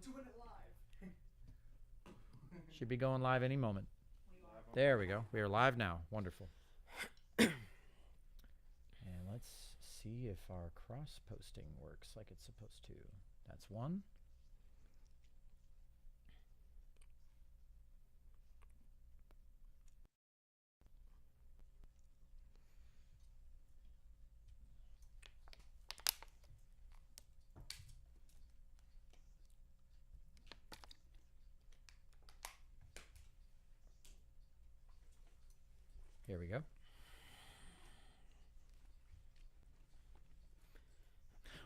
doing it live. Should be going live any moment. There we go. We are live now. Wonderful. And let's see if our cross-posting works like it's supposed to. That's one. Here we go.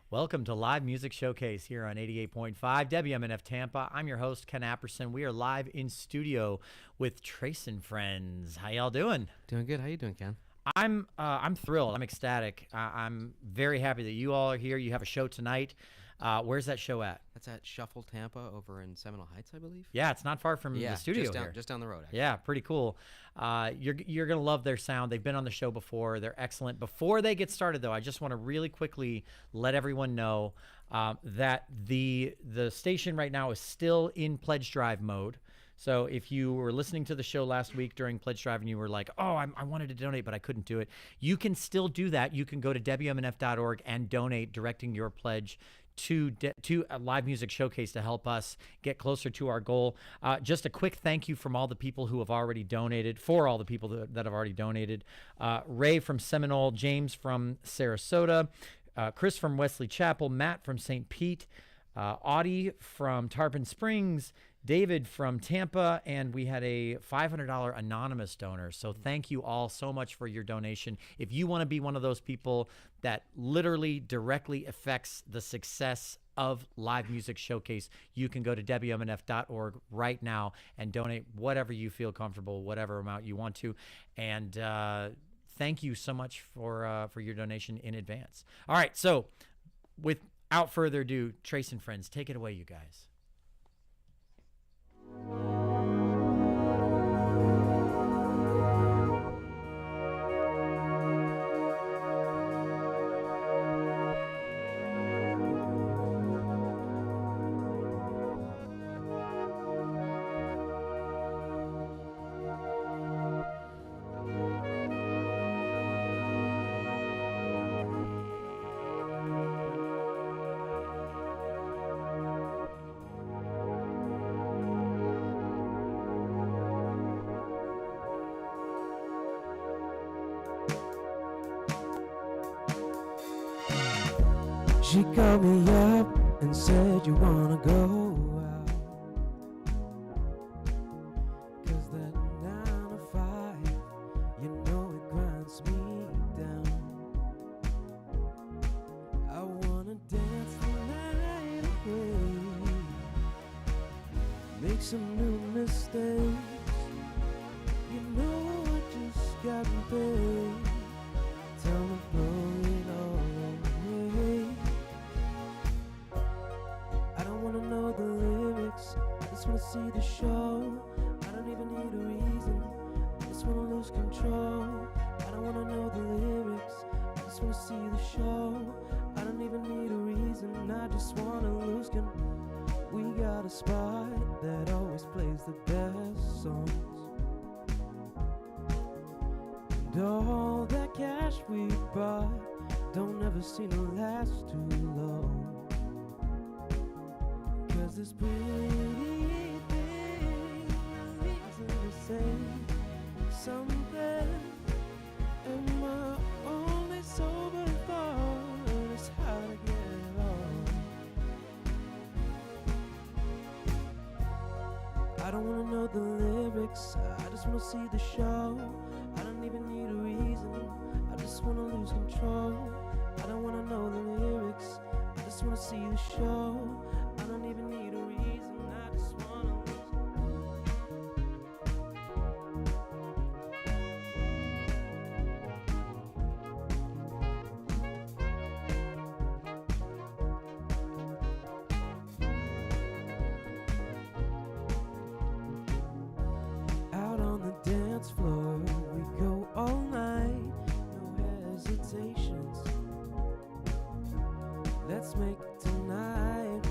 Welcome to Live Music Showcase here on 88.5 WMNF Tampa. I'm your host, Ken Apperson. We are live in studio with Trace and Friends. How y'all doing? Doing good. How you doing, Ken? I'm thrilled. I'm ecstatic. I'm very happy that you all are here. You have a show tonight. Where's that show at? That's at Shuffle Tampa over in Seminole Heights, I believe. Yeah, it's not far from the studio here. Just down the road, actually. Yeah, pretty cool. You're going to love their sound. They've been on the show before. They're excellent. Before they get started, though, I just want to really quickly let everyone know that the station right now is still in pledge drive mode. So if you were listening to the show last week during Pledge Drive and you were like, oh, I wanted to donate, but I couldn't do it, you can still do that. You can go to WMNF.org and donate, directing your pledge to a Live Music Showcase to help us get closer to our goal. Just a quick thank you from all the people who have already donated, for all the people that have already donated. Ray from Seminole, James from Sarasota, Chris from Wesley Chapel, Matt from St. Pete, Audie from Tarpon Springs, David from Tampa, and we had a $500 anonymous donor. So thank you all so much for your donation. If you want to be one of those people that literally directly affects the success of Live Music Showcase, you can go to WMNF.org right now and donate whatever you feel comfortable, whatever amount you want to. And thank you so much for your donation in advance. All right, so without further ado, Trace and Friends, take it away, you guys. She called me up and said, you wanna go out? 'Cause that 9 to 5, you know it grinds me down. I wanna dance the night away, make some new mistakes. You know I just got paid. Tell me blow it all away. I don't wanna know the lyrics, I just wanna see the show. I don't even need a reason, I just wanna lose control. I don't wanna know the lyrics, I just wanna see the show. I don't even need a reason, I just wanna lose control. We got a spot that always plays the best songs, and all that cash we brought don't ever seem to last too long. 'Cause this pretty thing reason to say something, and my only sober thought is how to get on. I don't wanna know the lyrics, I just wanna see the show. I don't even need a reason, I just wanna lose control. I don't wanna know the lyrics, I just wanna see the show. I don't even need a reason, I just wanna lose. Out on the dance floor, we go all night, no hesitations. Let's make tonight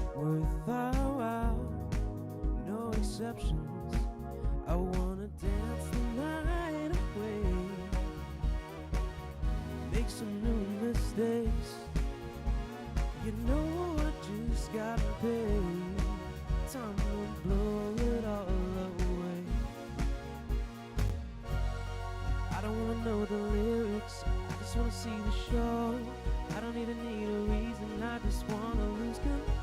misconceptions. I wanna dance the night away, make some new mistakes. You know I just got paid. Time will blow it all away. I don't wanna know the lyrics, I just wanna see the show. I don't even need a reason, I just wanna lose control.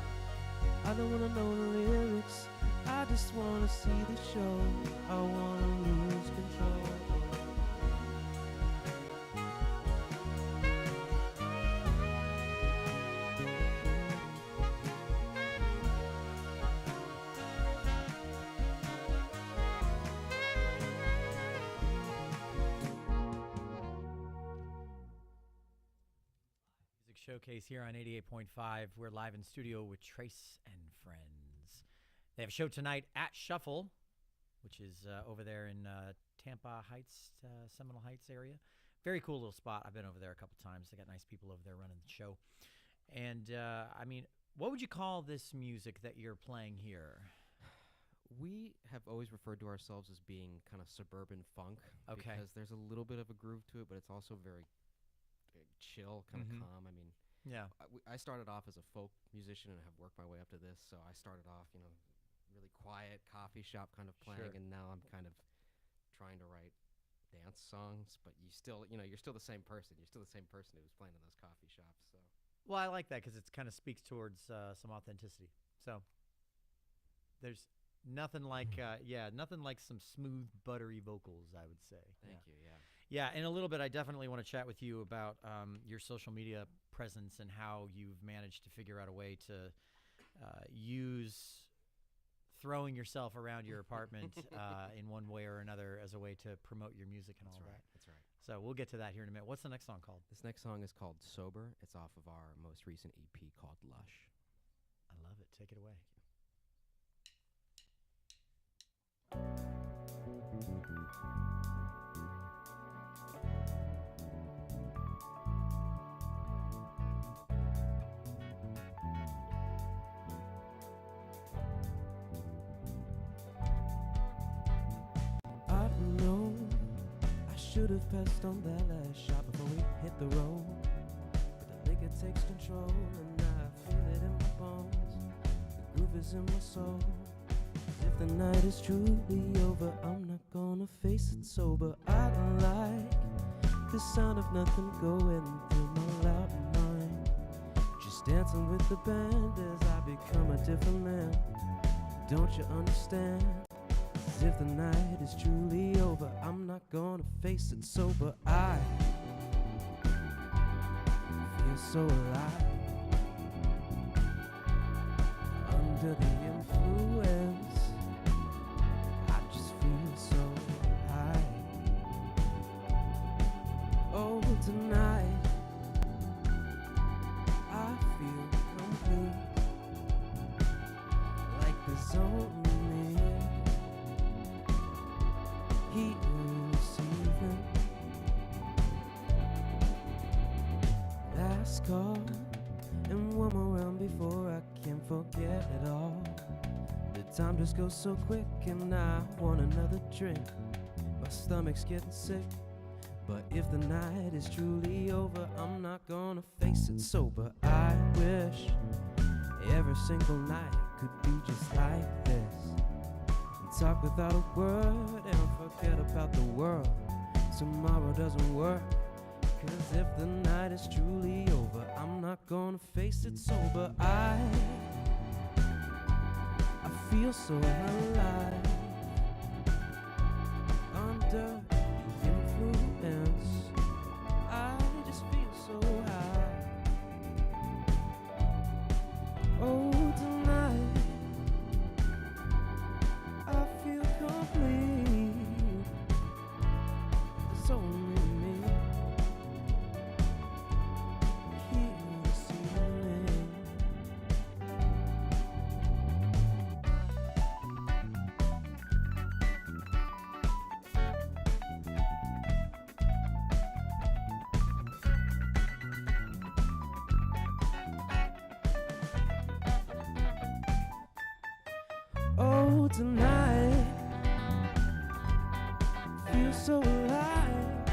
I don't wanna know the lyrics, I just wanna see the show. I wanna lose control. Music Showcase here on 88.5. We're live in studio with Trace and Friends. They have a show tonight at Shuffle, which is over there in Tampa Heights, Seminole Heights area. Very cool little spot. I've been over there a couple times. They got nice people over there running the show. And, I mean, what would you call this music that you're playing here? We have always referred to ourselves as being kind of suburban funk. Okay. Because there's a little bit of a groove to it, but it's also very chill, kind of calm. I mean, Yeah. I started off as a folk musician and have worked my way up to this. So I started off, really quiet coffee shop kind of playing, Sure. and now I'm kind of trying to write dance songs. But you still, you're still the same person. You're still the same person who was playing in those coffee shops. So Well, I like that because it kind of speaks towards some authenticity. So there's nothing like, nothing like some smooth, buttery vocals, I would say. thank you. Yeah. Yeah, in a little bit, I definitely want to chat with you about your social media presence and how you've managed to figure out a way to use throwing yourself around your apartment in one way or another as a way to promote your music and That's all right. that. That's right. So we'll get to that here in a minute. What's the next song called? This next song is called Sober. It's off of our most recent EP called Lush. I love it. Take it away. I know I should have passed on that last shot before we hit the road, but the liquor takes control and I feel it in my bones. The groove is in my soul. As if the night is truly over, I'm not gonna face it sober. I don't like the sound of nothing going through my loud mind. Just dancing with the band as I become a different man. Don't you understand? As if the night is truly over, I'm not gonna face it sober. I feel so alive. Under the influence, I just feel so high. Oh, tonight I feel complete, like there's only heat this evening. Last call, and one more round before I can forget it all. The time just goes so quick, and I want another drink. My stomach's getting sick, but if the night is truly over, I'm not gonna face it sober. I wish every single night could be just like this. Talk without a word and forget about the world. Tomorrow doesn't work, 'cause if the night is truly over, I'm not gonna face it sober. I feel so alive. Under the influence, I just feel so high. Oh, tonight I feel complete. There's only me here this evening. Oh, tonight feel so alive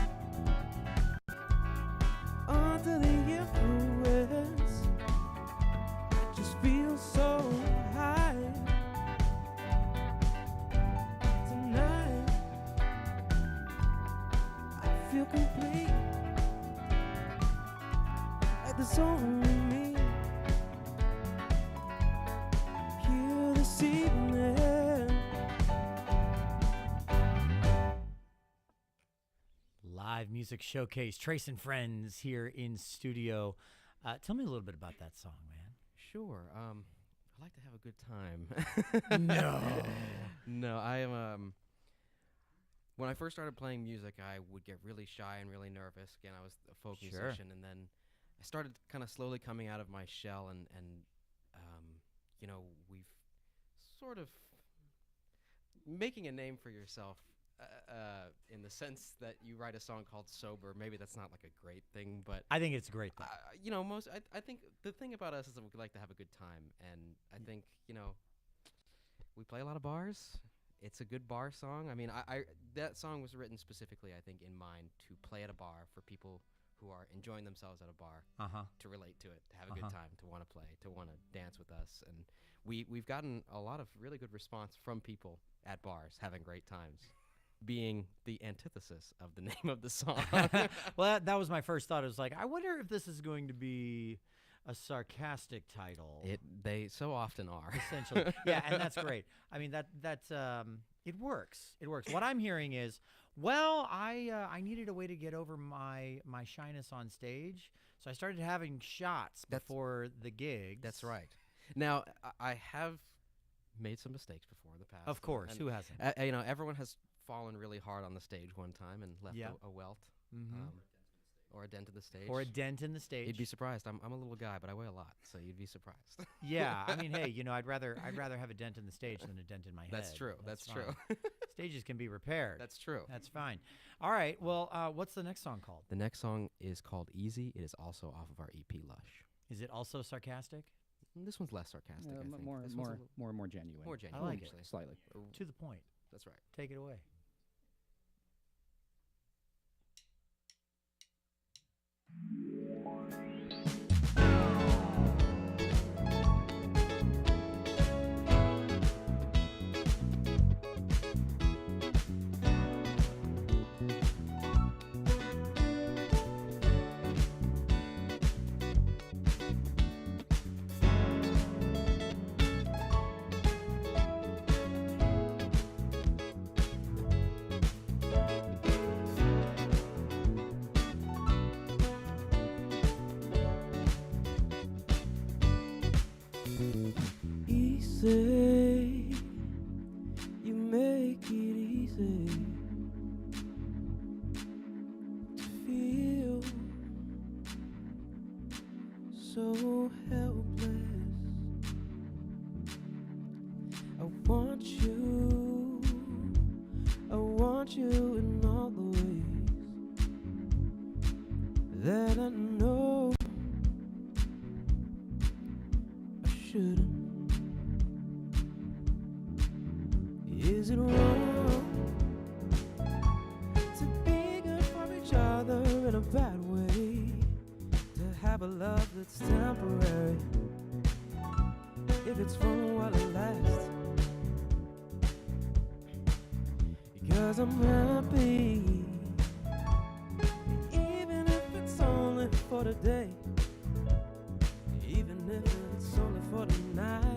under the influence. Just feel so high tonight. I feel complete, like there's only me here this evening. Live music showcase, Trace and Friends here in studio. Tell me a little bit about that song, man. Sure. I like to have a good time. No. No, I am. When I first started playing music, I would get really shy and really nervous. Again, I was a folk Sure. musician, and then I started kind of slowly coming out of my shell, and you know, we've sort of making a name for yourself. In the sense that you write a song called Sober, maybe that's not like a great thing, but I think it's a great thing. you know, I think the thing about us is that we like to have a good time, and I think, you know, we play a lot of bars. It's a good bar song. I mean, I that song was written specifically, I think, in mind to play at a bar for people who are enjoying themselves at a bar, to relate to it, to have a good time, to want to play, to want to dance with us, and we've gotten a lot of really good response from people at bars having great times, being the antithesis of the name of the song. Well, that was my first thought. It was like, I wonder if this is going to be a sarcastic title. They so often are. Essentially. Yeah, and that's great. I mean, that's it works. It works. What I'm hearing is, well, I needed a way to get over my shyness on stage, so I started having shots before the gigs. That's right. Now, I have made some mistakes before in the past. Of course, who hasn't? You know, everyone has fallen really hard on the stage one time and left a welt, or a dent in the stage. Or a dent in the stage. You'd be surprised. I'm a little guy, but I weigh a lot, so you'd be surprised. Yeah, I mean, hey, you know, I'd rather have a dent in the stage than a dent in my head. That's true. That's true. Stages can be repaired. That's true. That's fine. All right. Well, what's the next song called? The next song is called Easy. It is also off of our EP Lush. Is it also sarcastic? This one's less sarcastic, I think. More This one's more genuine. more genuine. I like it. actually. Slightly. To the point. That's right. Take it away. Easy, you make it easy to feel so helpless. I want you in all the ways that I know I shouldn't. Is it wrong to be good for each other in a bad way? To have a love that's temporary, if it's fun while it lasts? Because I'm happy, even if it's only for the day, even if it's only for the night.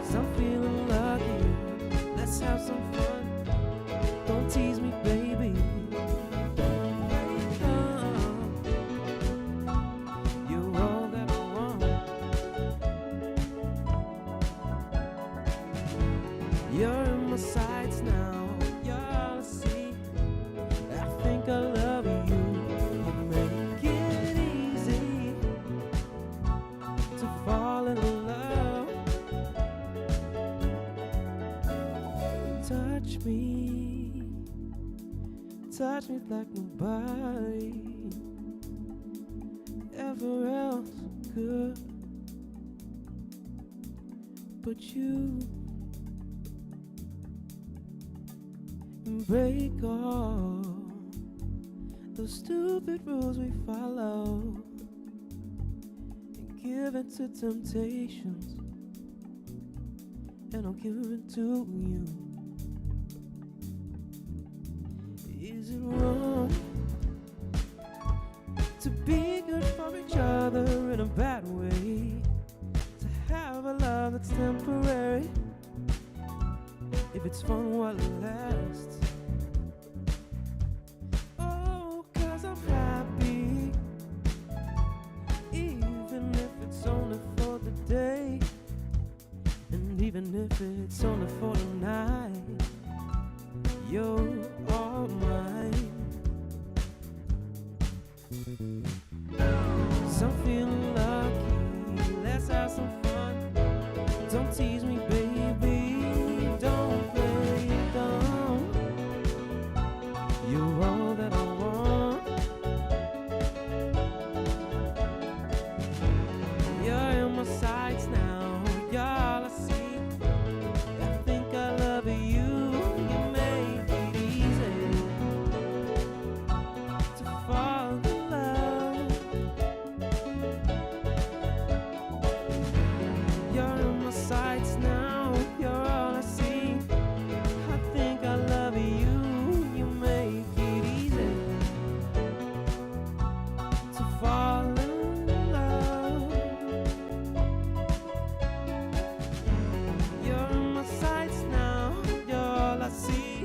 So I'm feeling lucky. Let's have some fun. Don't tease me, baby. Wake up. You're all that I want. You're in my sights now. You're all I see. I think I love you. You make it easy to fall in love. Touch me like nobody. but you and break all those stupid rules we follow and give in to temptations, and I'll give in to you. Is it wrong to be good for each other in a bad way? To have a love that's temporary, if it's fun while it lasts. Oh, 'cause I'm happy, even if it's only for the day, and even if it's only for the night. You're all mine. So I'm feeling lucky, let's have some fun. Don't tease me, baby, don't play it dumb. You're all that I want. You're in my sights now, you're all I see. I think I love you. You make it easy to fall in love. You're in my sights now, you're all I see. I think I love you. You make it easy to fall in love. You're in my sights now, you're all I see.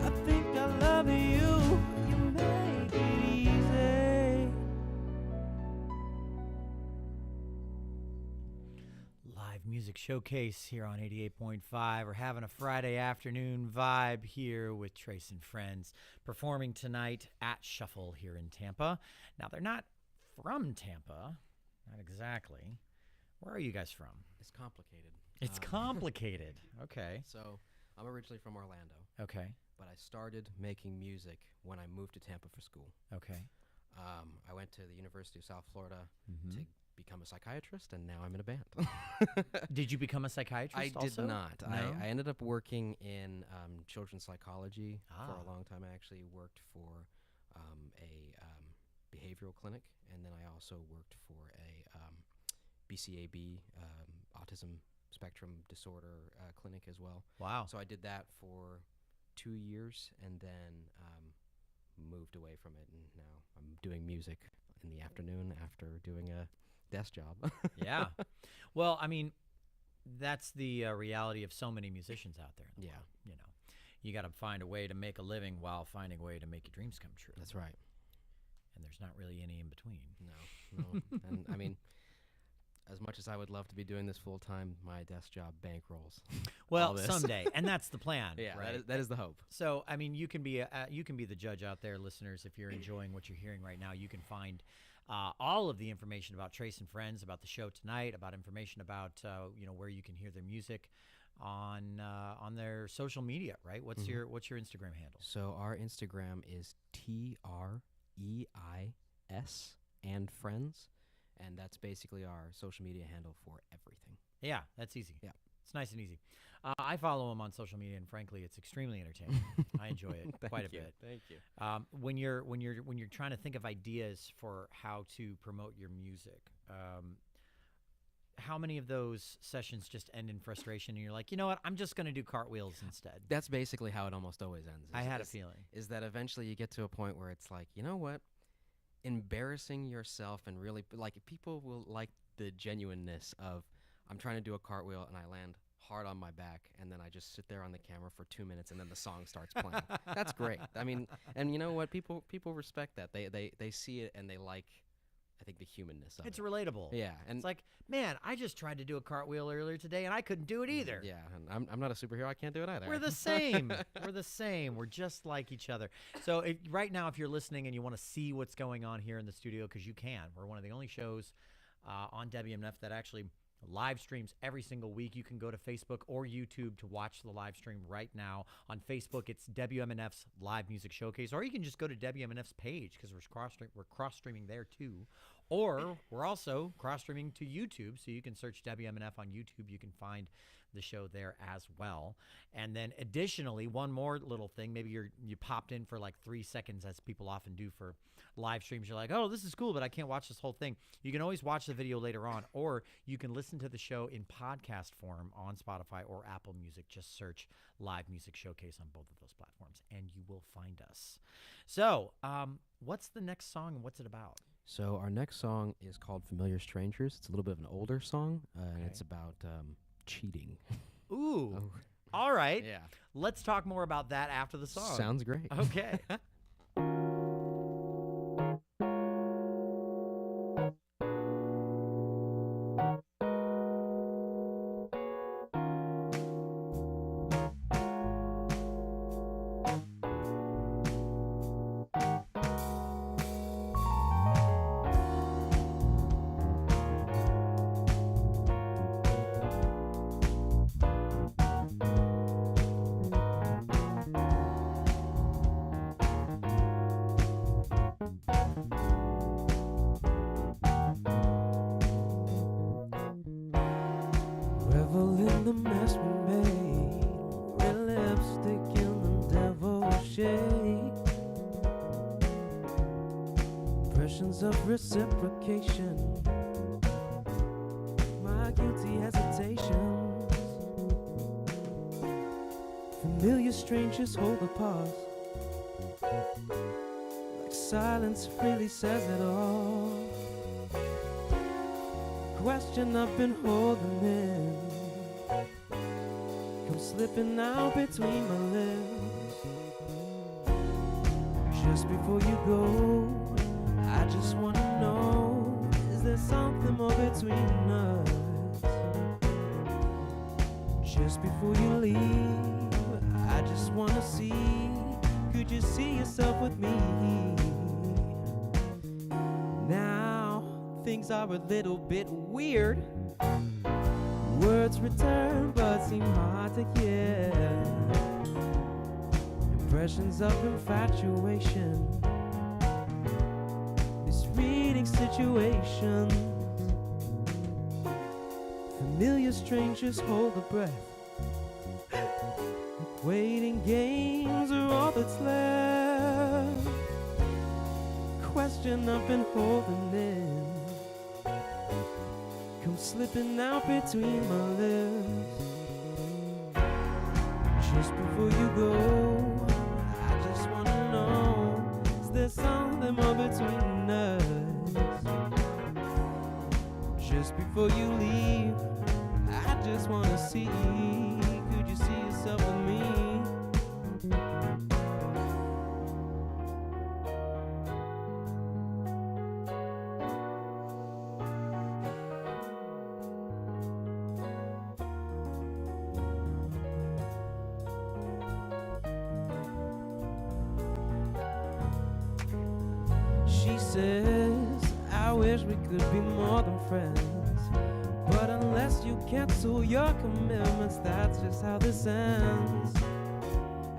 I think I love you. You make it easy. Live music showcase here on 88.5. We're having a Friday afternoon vibe here with Trace and Friends performing tonight at Shuffle here in Tampa. Now, they're not from Tampa, not exactly. Where are you guys from? It's complicated. It's complicated. Okay. So I'm originally from Orlando, Okay. but I started making music when I moved to Tampa for school. Okay. I went to the University of South Florida Mhm. to become a psychiatrist, and now I'm in a band. Did you become a psychiatrist I did also? not. No? I ended up working in children's psychology for Ah. a long time. I actually worked for a behavioral clinic, and then I also worked for a BCAB, autism spectrum disorder clinic as well. Wow. So I did that for 2 years, and then moved away from it, and now I'm doing music in the afternoon after doing a desk job. Yeah. Well, I mean, that's the reality of so many musicians out there. In the Yeah. world, you know, you got to find a way to make a living while finding a way to make your dreams come true. That's right. And there's not really any in between. No. And I mean, as much as I would love to be doing this full time, my desk job bankrolls. Well, this. someday, and that's the plan. Yeah, right? that is the hope. So, I mean, you can be the judge out there, listeners. If you're enjoying what you're hearing right now, you can find all of the information about Trace and Friends, about the show tonight, about information about where you can hear their music on their social media. Right? What's your Instagram handle? So our Instagram is TREIS and Friends, and that's basically our social media handle for everything. Yeah, that's easy. Yeah. It's nice and easy. I follow him on social media, and frankly, it's extremely entertaining. I enjoy it quite a bit. Thank you. When you're trying to think of ideas for how to promote your music, how many of those sessions just end in frustration, and you're like, you know what, I'm just going to do cartwheels instead? That's basically how it almost always ends. I had a feeling. Is that eventually you get to a point where it's like, you know what? Embarrassing yourself and really, like, people will like the genuineness of, I'm trying to do a cartwheel and I land hard on my back, and then I just sit there on the camera for 2 minutes, and then the song starts playing. That's great. I mean, and you know what? People respect that. They see it and they like, I think, the humanness of It's it. relatable. Yeah, and It's like, man, I just tried to do a cartwheel earlier today, and I couldn't do it either. yeah, and I'm not a superhero. I can't do it either. We're the same. We're the same. We're just like each other. So right now, if you're listening and you want to see what's going on here in the studio, because you can, we're one of the only shows on WMNF that actually live streams every single week. You can go to Facebook or YouTube to watch the live stream right now. On Facebook, it's WMNF's Live Music Showcase, or you can just go to WMNF's page, because we're cross streaming there too. Or we're also cross-streaming to YouTube, so you can search WMNF on YouTube. You can find the show there as well. And then additionally, one more little thing, maybe you popped in for like 3 seconds, as people often do for live streams. You're like, oh, this is cool, but I can't watch this whole thing. You can always watch the video later on, or you can listen to the show in podcast form on Spotify or Apple Music. Just search Live Music Showcase on both of those platforms, and you will find us. So what's the next song, and what's it about? So our next song is called Familiar Strangers. It's a little bit of an older song, and it's about cheating. Ooh. Oh. All right. Yeah. Let's talk more about that after the song. Sounds great. Okay. Revel in the mess we made. Red lipstick in the devil's shade. Impressions of reciprocation. My guilty hesitations. Familiar strangers hold the pause. Like silence really says it all. Question I've been holding in comes slipping out between my lips. Just before you go, I just wanna know, is there something more between us? Just before you leave, I just wanna see, could you see yourself with me? Now things are a little bit weird. Words return but seem hard to hear. Impressions of infatuation, misreading situations. Familiar strangers hold the breath. Waiting games are all that's left. Question I've been holding in comes slipping out between my lips. Just before you go, I just wanna know, is there something more between us? Just before you leave, I just wanna see, could you see yourself with me? She says, I wish we could be more than friends. But unless you cancel your commitments, that's just how this ends.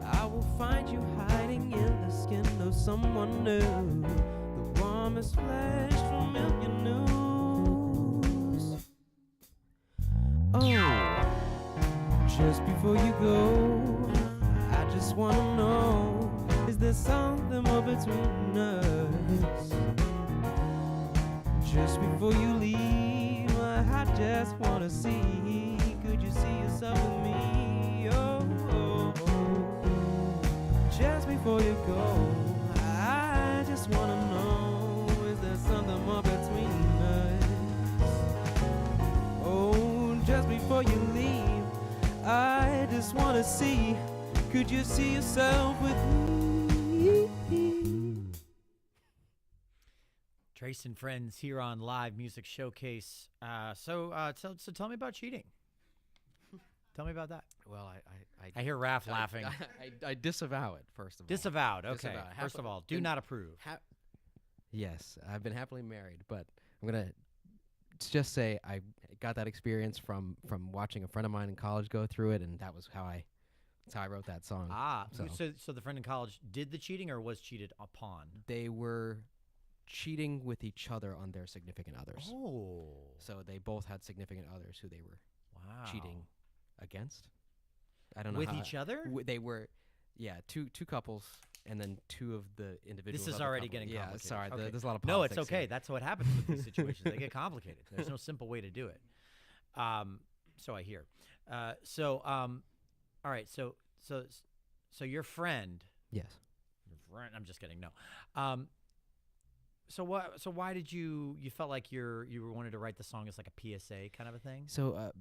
I will find you hiding in the skin of someone new, the warmest flesh from milk and news. Oh, just before you go, I just wanna know, is there something more between us? Just before you leave, I just wanna see, could you see yourself with me? Oh, oh, oh. Just before you go, I just wanna know, is there something more between us? Oh, just before you leave, I just wanna see, could you see yourself with me? Trace and Friends here on Live Music Showcase. So tell me about cheating. Tell me about that. Well, I hear Raph laughing. I disavow it, first of all. Disavowed. Okay. Disavow. First of all, do not approve. Yes, I've been happily married, but I'm going to just say I got that experience from watching a friend of mine in college go through it, and that's how I wrote that song. So the friend in college did the cheating or was cheated upon? They were cheating with each other on their significant others. Oh. So they both had significant others who they were Wow. cheating against. I don't know With how- each other? They were, two couples, and then two of the individuals. This is of the already couple. getting Yeah, complicated. sorry. Okay. There's a lot of No, politics it's okay. here. That's what happens with these situations. They get complicated. There's no simple way to do it. So I hear. All right. So your friend. Yes. Your friend. I'm just kidding. No. So what? So why did you felt like you wanted to write the song as like a PSA kind of a thing? So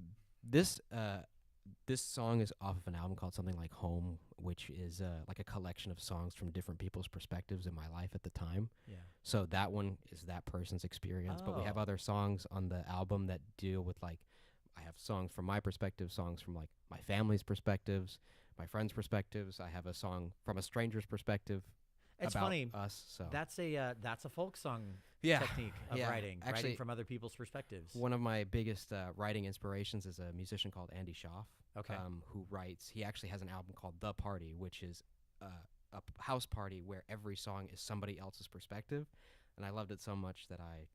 this song is off of an album called Something Like Home, which is like a collection of songs from different people's perspectives in my life at the time. Yeah. So that one is that person's experience, but we have Oh. other songs on the album that deal with like, I have songs from my perspective, songs from like my family's perspectives, my friends' perspectives. I have a song from a stranger's perspective. It's about funny. us. So That's a folk song yeah, technique of yeah. writing Actually, from other people's perspectives. one of my biggest writing inspirations is a musician called Andy Schaaf. Okay. Who writes? He actually has an album called The Party, which is a house party where every song is somebody else's perspective, and I loved it so much that I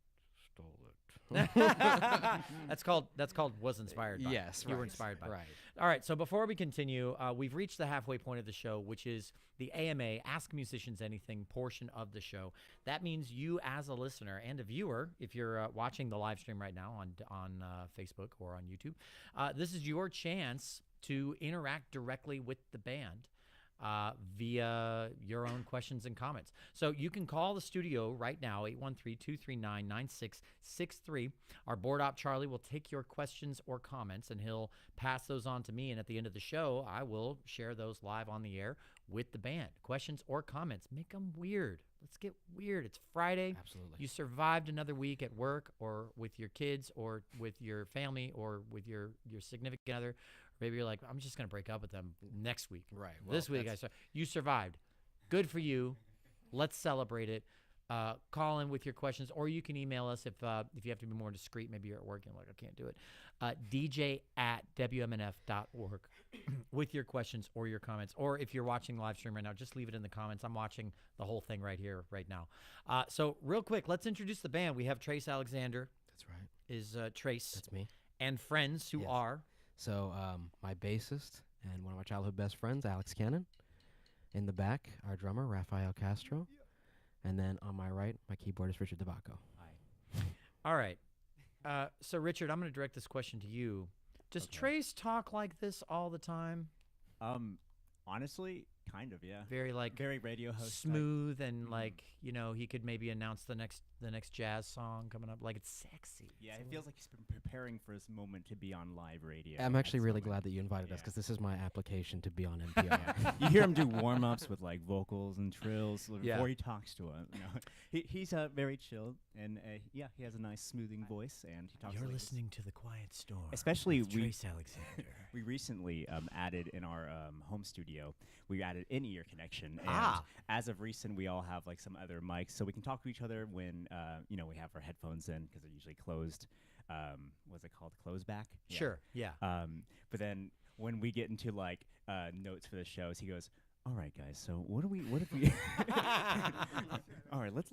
stole it. That's called was inspired by. Yes, You were right, inspired by. right. All right, so before we continue, we've reached the halfway point of the show, which is the AMA, Ask Musicians Anything portion of the show. That means you as a listener and a viewer, if you're watching the live stream right now on Facebook or on YouTube, this is your chance to interact directly with the band via your own questions and comments. So you can call the studio right now, 813-239-9663. Our board op Charlie will take your questions or comments and he'll pass those on to me. And at the end of the show, I will share those live on the air with the band. Questions or comments, make them weird. Let's get weird. It's Friday. Absolutely. You survived another week at work or with your kids or with your family or with your significant other. Maybe you're like, I'm just going to break up with them next week. Right. This week, you survived. Good for you. Let's celebrate it. Call in with your questions, or you can email us if you have to be more discreet. Maybe you're at work and you're like, I can't do it. DJ@WMNF.org with your questions or your comments. Or if you're watching the live stream right now, just leave it in the comments. I'm watching the whole thing right here, right now. So real quick, let's introduce the band. We have Trace Alexander. That's right. Is Trace. That's me. And friends who Yes. are. So my bassist and one of my childhood best friends, Alex Cannon. In the back, our drummer, Rafael Castro. And then on my right, my keyboardist, Richard DeVacco. All right. So, Richard, I'm going to direct this question to you. Does Trace talk like this all the time? Honestly, kind of, yeah. Very Very radio host type. smooth and like, you know, he could maybe announce the next jazz song coming up. Like, it's sexy. Yeah, it feels like he's been preparing for this moment to be on live radio. I'm actually at really some glad point. that you invited us Yeah. because this is my application to be on NPR. You hear him do warm-ups with like vocals and trills Yeah. before he talks to him. You know, he's very chill and yeah, he has a nice smoothing voice and he talks. You're like this. listening to The Quiet Storm. Especially with we- Trace Alexander. We recently added in our home studio, we added in-ear connection. And Ah. as of recent, we all have like some other mics, so we can talk to each other when you know, we have our headphones in because they're usually closed. What's it called? Closed back? Yeah. Sure. Yeah. But then when we get into like notes for the shows, he goes, "All right, guys. So what if we? All right, let's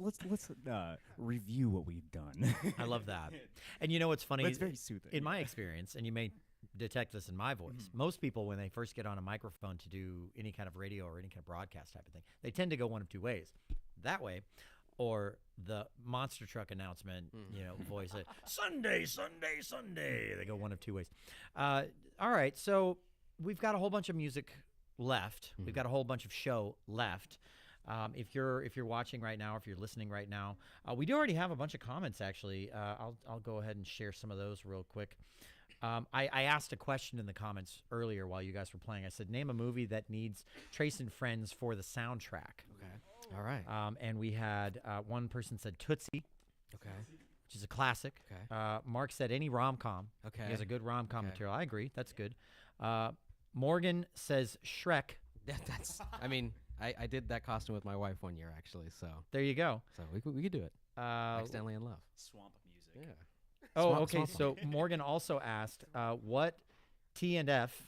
review what we've done." I love that. And you know what's funny? But it's very soothing. In my experience, and you may detect this in my voice, most people, when they first get on a microphone to do any kind of radio or any kind of broadcast type of thing, they tend to go one of two ways. That way, or the monster truck announcement, you know, voice it, Sunday, Sunday, Sunday. They go one of two ways. All right, so we've got a whole bunch of music left. We've got a whole bunch of show left. If you're watching right now, if you're listening right now, we do already have a bunch of comments. Actually, I'll go ahead and share some of those real quick. I asked a question in the comments earlier while you guys were playing. I said, name a movie that needs Trace and Friends for the soundtrack. Okay. All right. And we had one person said Tootsie, Okay. which is a classic. Okay. Mark said any rom-com. Okay. He has a good rom-com Okay. material. I agree. That's good. Morgan says Shrek. That's. I mean, I did that costume with my wife one year actually, so There you go. we could do it. Accidentally in love. Swamp music. Yeah. Oh, Swamp- okay. swamp So Morgan also asked, what T&F,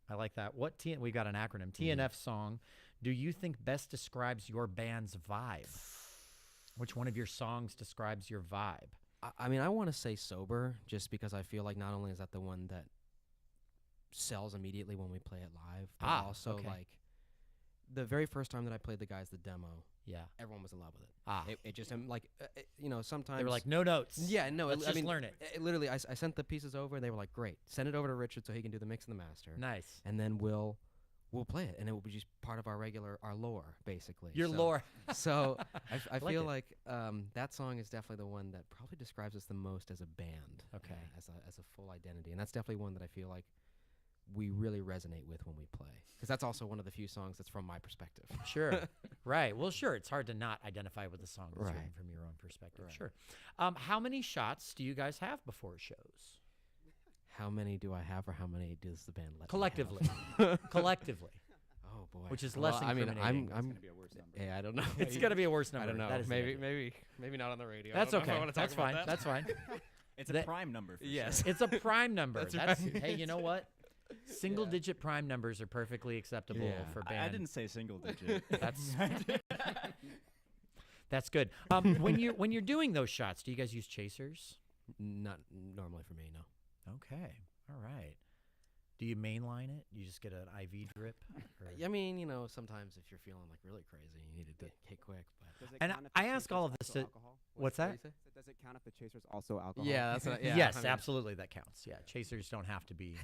I like that. We got an acronym, T&F song do you think best describes your band's vibe? Which one of your songs describes your vibe? I mean, I want to say Sober, just because I feel like not only is that the one that sells immediately when we play it live, but also okay. like the very first time that I played the guys the demo, Yeah. everyone was in love with it. It just sometimes They were like, no notes. yeah, no, Let's I just mean, learn it. Literally, I sent the pieces over, and they were like, great, send it over to Richard so he can do the mix and the master, Nice. and then we'll play it, and it will be just part of our lore, basically. Your So- lore. So I like feel it. like that song is definitely the one that probably describes us the most as a band. Okay. As a full identity, and that's definitely one that I feel like we really resonate with when we play, because that's also one of the few songs that's from my perspective. Sure. Right. Well, sure. It's hard to not identify with the song that's written Right. from your own perspective. Right. Sure. How many shots do you guys have before shows? How many do I have, or how many does the band let me have? Collectively. Collectively. Oh boy. Which is Well, less I mean, incriminating. I'm Gonna be a worse number. yeah, I don't know. It's going to be a worse number. I don't know. That is the idea. Maybe not on the radio. That's I don't know if I okay. wanna talk That's about fine. that. That's fine. It's a That- prime number. For Yes. Sure. It's a prime number. That's right. Hey, you know what? Single digit prime numbers are perfectly acceptable Yeah. for band. I didn't say single digit. That's that's good. When you're doing those shots, do you guys use chasers? Not normally for me, no. Okay. All right. Do you mainline it? You just get an IV drip? Or- I mean, sometimes if you're feeling like really crazy, you need to hit quick. But Does it And count if the I ask chaser's all of this also to- alcohol? What's what that? do you say? So does it count if the chaser's also alcohol? Yeah, that's what. Yeah, yes, I mean- absolutely. That counts. Yeah, chasers don't have to be,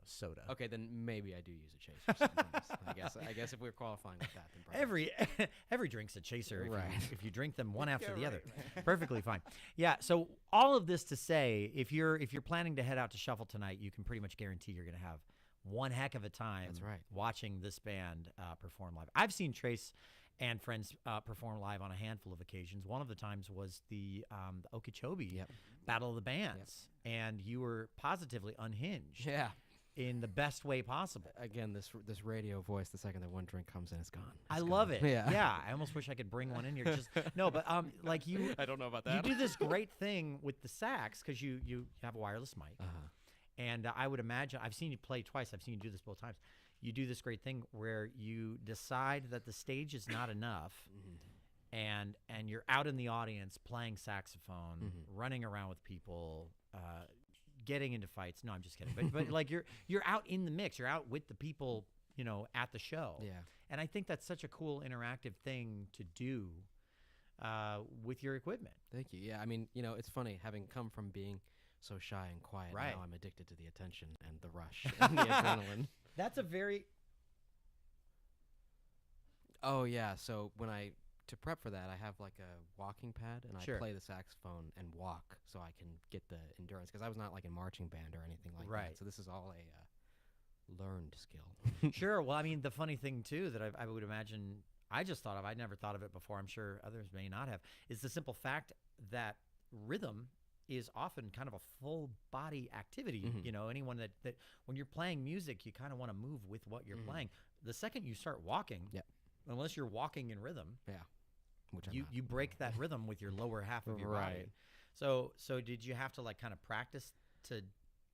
soda. Okay, then maybe I do use a chaser sometimes. I guess if we're qualifying with that, then probably. Every drink's a chaser if, Right. if you drink them one after Yeah, the other. right. Perfectly fine. Yeah. So all of this to say, if you're planning to head out to Shuffle tonight, you can pretty much guarantee you're going to have one heck of a time. That's right. Watching this band perform live. I've seen Trace and friends perform live on a handful of occasions. One of the times was the Okeechobee Yep. Battle of the Bands, and you were positively unhinged Yeah. in the best way possible. Again, this radio voice. The second that one drink comes in, it's gone. I It's love gone. it. Yeah. I almost wish I could bring one in here. Just no, but like you, I don't know about you that. do this great thing with the sax because you have a wireless mic, and I would imagine I've seen you play twice. I've seen you do this both times. You do this great thing where you decide that the stage is not enough, and you're out in the audience playing saxophone, running around with people, getting into fights. No, I'm just kidding. But like you're out in the mix. You're out with the people, at the show. Yeah. And I think that's such a cool interactive thing to do with your equipment. Thank you. Yeah, I mean, it's funny having come from being so shy and quiet. Right. Now I'm addicted to the attention and the rush and the adrenaline. That's a very Oh yeah. So to prep for that, I have like a walking pad, and Sure. I play the saxophone and walk, so I can get the endurance. Because I was not like in marching band or anything like Right. that. So this is all a learned skill. sure. Well, I mean, the funny thing too that I would imagine I just thought of, I'd never thought of it before. I'm sure others may not have. Is the simple fact that rhythm is often kind of a full body activity. Mhm. Anyone that when you're playing music, you kind of want to move with what you're playing. The second you start walking, Yep. unless you're walking in rhythm, Yeah. Which I'm you not. you break that rhythm with your lower half of your body. Right. So did you have to like kind of practice to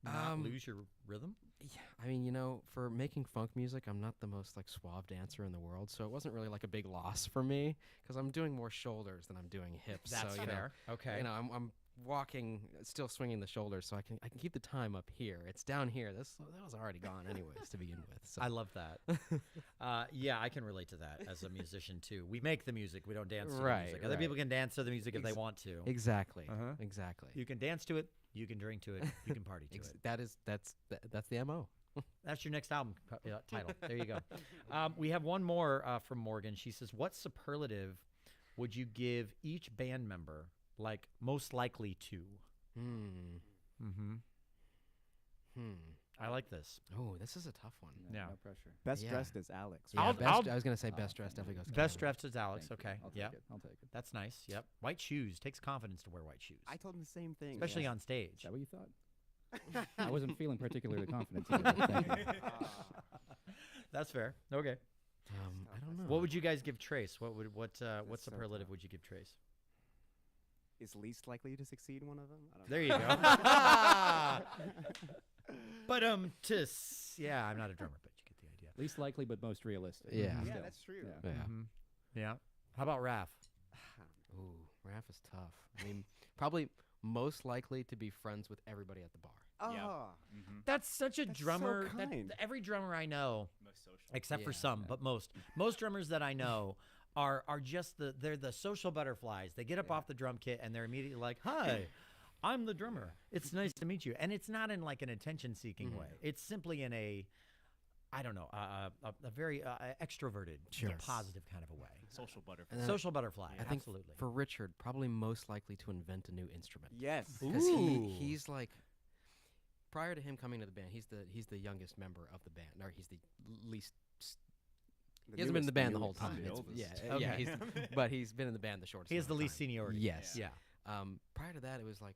not lose your rhythm? Yeah, I mean, for making funk music, I'm not the most like suave dancer in the world, so it wasn't really like a big loss for me because I'm doing more shoulders than I'm doing hips. That's so, fair. Okay. I'm walking, still swinging the shoulders, so I can keep the time up here. It's down here. That was already gone anyways to begin with. So. I love that. Yeah, I can relate to that as a musician too. We make the music, we don't dance to the Right, music. Other right. people can dance to the music if they want to. Exactly. Uh-huh. Exactly. You can dance to it, you can drink to it, you can party to it. That's the MO. That's your next album title. There you go. We have one more from Morgan. She says, "What superlative would you give each band member, like most likely to?" I like this. Oh, this is a tough one. Yeah. No pressure. Best Yeah. dressed is Alex. Yeah, I'll- I was gonna say best dressed definitely goes. to Best Kevin. dressed is Alex. Thank you. Okay. I'll take Yeah. it. I'll take it. That's nice. Yep. White shoes. Takes confidence to wear white shoes. I told him the same thing. Especially yeah. on stage. Is that what you thought? I wasn't feeling particularly confident today. Thank you. That's fair. Okay. I don't know. What would you guys give Trace? What so superlative tough. would you give Trace? Is least likely to succeed one of them? I don't There you go. But yeah, I'm not a drummer, but you get the idea. Least likely, but most realistic. Yeah. know. Still. Yeah, that's true. Yeah. Yeah. Yeah. How about Raph? Ooh. WMNF is tough. I mean, probably most likely to be friends with everybody at the bar. Oh, Mm-hmm. That's such a That's so drummer. kind. Every drummer I know, Most social. except for Yeah. some, but most drummers that I know are just they're the social butterflies. They get up off the drum kit and they're immediately like, "Hi, I'm the drummer. It's nice to meet you." And it's not in like an attention-seeking way. It's simply in a, I don't know, a very extroverted, Sure. positive kind of a way. Social butterfly. And then Social butterfly. I think Absolutely. for Richard, probably most likely to invent a new instrument. yes. Because Ooh. he's like, prior to him coming to the band, he's the youngest member of the band, or he's the least. He hasn't been in the band the whole time. The It's- oldest. yeah, yeah, Okay. but he's been in the band the shortest. He has the amount of least time. seniority. Yes. Yeah. Prior to that, it was like,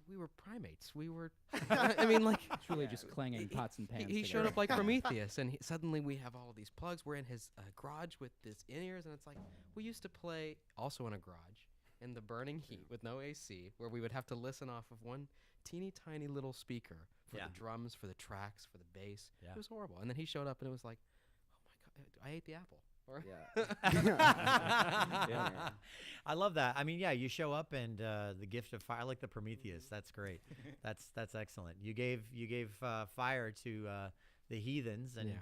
we were primates. We were. I mean, like. Truly just clanging pots and pans. He showed together. up like Prometheus, and suddenly we have all of these plugs. We're in his garage with this in-ears, and it's like we used to play also in a garage in the burning heat with no AC, where we would have to listen off of one teeny tiny little speaker for Yeah. the drums, for the tracks, for the bass. Yeah. It was horrible. And then he showed up, and it was like, oh my god, I ate the apple. Or Yeah. I love that. I mean, yeah, you show up and the gift of fire, like the Prometheus. That's great. That's excellent. You gave fire to the heathens, and Yeah.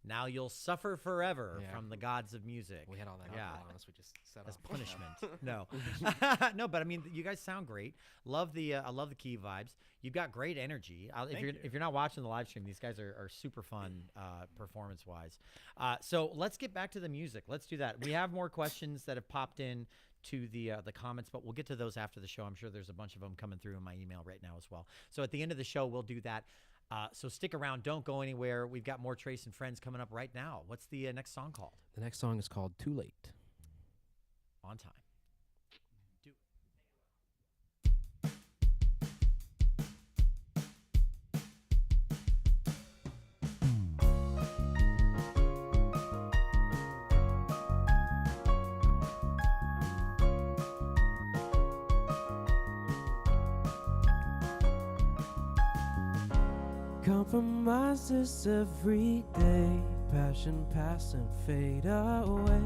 now you'll suffer forever Yeah. from the gods of music. we had all that Yeah. alcohol on us. We just set As off. punishment. No, no, but I mean, you guys sound great. Love the I love the key vibes. You've got great energy. If you're not watching the live stream, these guys are super fun performance wise. So let's get back to the music. Let's do that. We have more questions that have popped in to the comments, but we'll get to those after the show. I'm sure there's a bunch of them coming through in my email right now as well. So at the end of the show, we'll do that. So stick around. Don't go anywhere. We've got more Trace and Friends coming up right now. What's the next song called? The next song is called "Too Late." On time. Do it. Compromises every day, passion pass and fade away.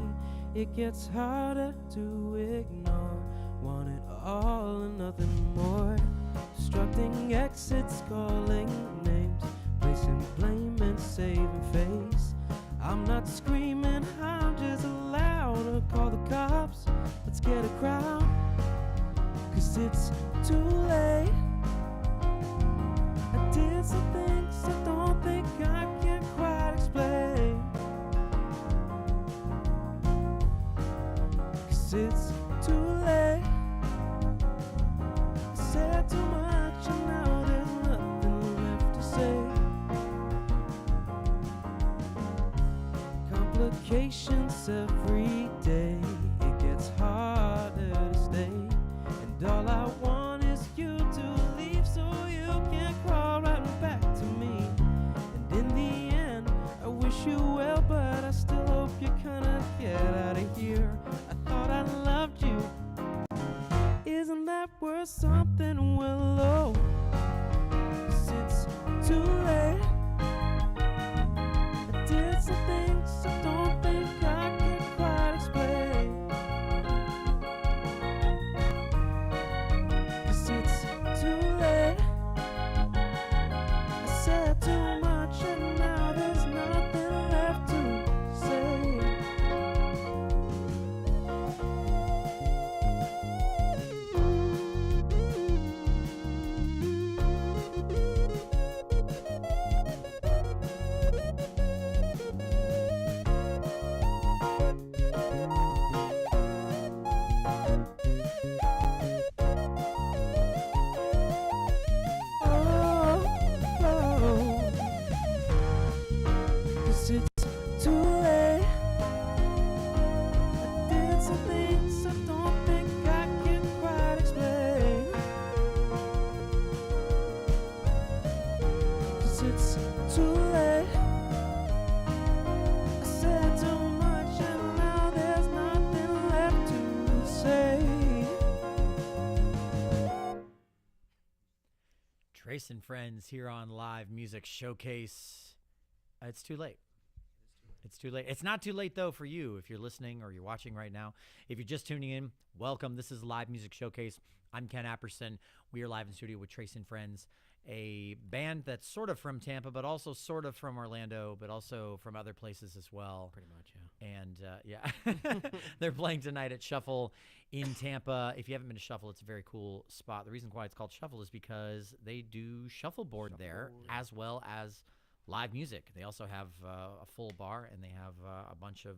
It gets harder to ignore, want it all and nothing more. Obstructing exits, calling names, placing blame and saving face. I'm not screaming, I'm just loud. Call the cops, let's get a crowd, 'cause it's too late. I did some things I don't think I can quite explain, 'cause it's too late. I said too much and now there's nothing left to say. Complications every day, it gets harder to stay. And all I want is you to leave so you can crawl right back to me. And in the end, I wish you well, but I still hope you kinda get out of here. I thought I loved you. Isn't that worth something? Well, oh, 'cause it's too late. I did some things I don't think I can quite explain, 'cause it's too late. I said too much and now there's nothing left to say. Oh, oh, 'cause it's too late. I did some things I don't think I can quite explain, 'cause it's too late. I said too much and now there's nothing left to say. Trace and Friends here on Live Music Showcase. It's too late. It's too late. It's not too late, though, for you if you're listening or you're watching right now. If you're just tuning in, welcome. This is Live Music Showcase. I'm Ken Apperson. We are live in studio with Trace and Friends, a band that's sort of from Tampa, but also sort of from Orlando, but also from other places as well. Pretty much, yeah. And they're playing tonight at Shuffle in Tampa. If you haven't been to Shuffle, it's a very cool spot. The reason why it's called Shuffle is because they do shuffleboard there as well as live music. They also have a full bar, and they have a bunch of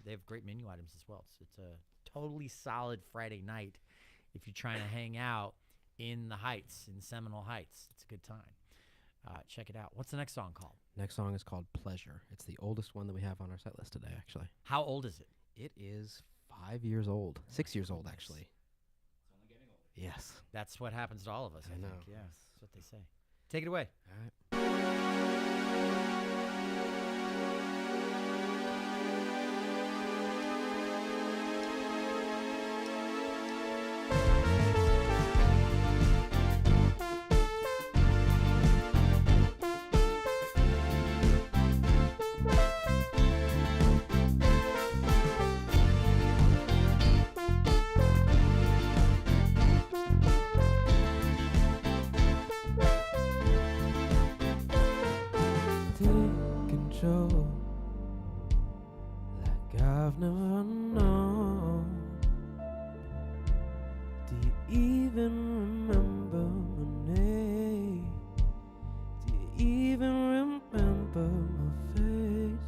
they have great menu items as well. It's a totally solid Friday night if you're trying to hang out in the Heights, in Seminole Heights. It's a good time. Check it out. What's the next song called? Next song is called Pleasure. It's the oldest one that we have on our set list today, actually. How old is it? It is 5 years old. 6 years old, actually. It's only getting older. Yes. That's what happens to all of us, I I know. think. Yeah, that's what they say. Take it away. All right. Take control like I've never known. Do you even remember my name? Do you even remember my face?